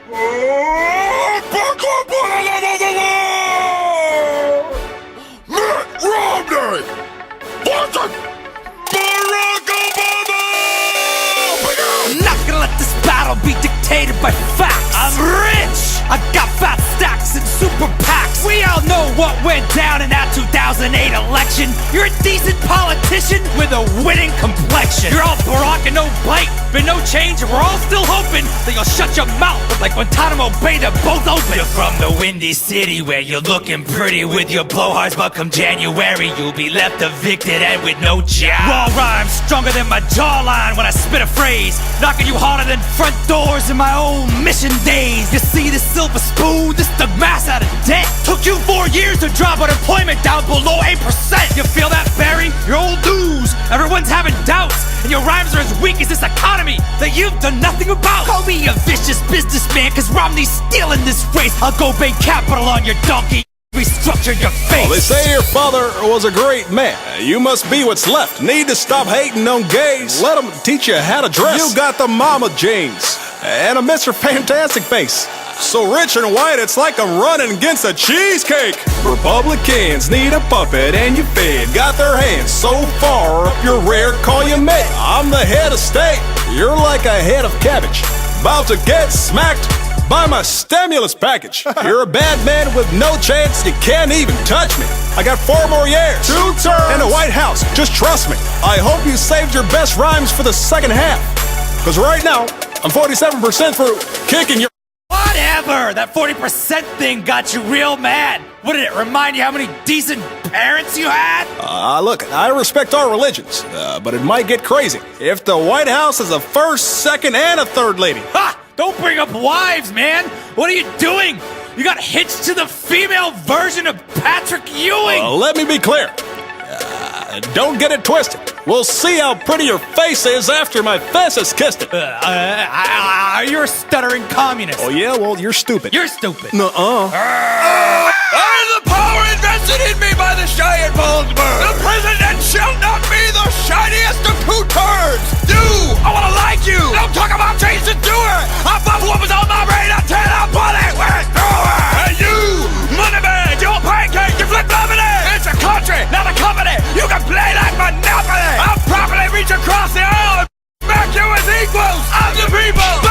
I'm not gonna let this battle be dictated by facts. I'm rich! I got fat stacks and super PACs. We all know what went down in that 2008 election. You're a decent politician with a winning complexion. You're all Barack and no bite, but no change, and we're all still hoping that you'll shut your mouth like Guantanamo Bay, they're both open. You're from the Windy City where you're looking pretty with your blowhards, but come January you'll be left evicted and with no job. Raw rhymes stronger than my jawline when I spit a phrase, knocking you harder than front doors in my old mission days. You see this silver spoon, this the mass out of debt. Took you 4 years to drop unemployment down below 8%. You feel that, Barry? You're old news. Everyone's having doubts, and your rhymes are as weak as this economy that you've done nothing about. Call me a vicious businessman, cause Romney's stealing this race. I'll go bank capital on your donkey, restructure your face. Well, they say your father was a great man. You must be what's left. Need to stop hating on gays. Let them teach you how to dress. You got the mama jeans and a Mr. Fantastic face. So rich and white, it's like I'm running against a cheesecake. Republicans need a puppet and you fed. Got their hands so far up your rear, call you mate. I'm the head of state. You're like a head of cabbage, about to get smacked by my stimulus package. You're a bad man with no chance. You can't even touch me. I got 4 more years, 2 terms, and the White House. Just trust me. I hope you saved your best rhymes for the second half, cause right now I'm 47% through kicking your. Whatever! That 40% thing got you real mad. What did it remind you how many decent parents you had? Look, I respect our religions, but it might get crazy if the White House is a first, second, and a third lady. Ha! Don't bring up wives, man! What are you doing? You got hitched to the female version of Patrick Ewing! Let me be clear. Don't get it twisted. We'll see how pretty your face is after my face has kissed it. You're a stuttering communist. Oh yeah? Well, you're stupid. You're stupid. Nuh-uh. I am the power invested in me by the Cheyenne Bonesburg. The president shall not be the shiniest of 2 turds. You! I wanna like you! Don't talk about change to do it! I thought what was on my brain until I bullet went through it! And you, money man, you're a pancake, you flip-flopping it! It's a country, not a company! You can play like Monopoly! I'll properly reach across the aisle and back you as equals of the people!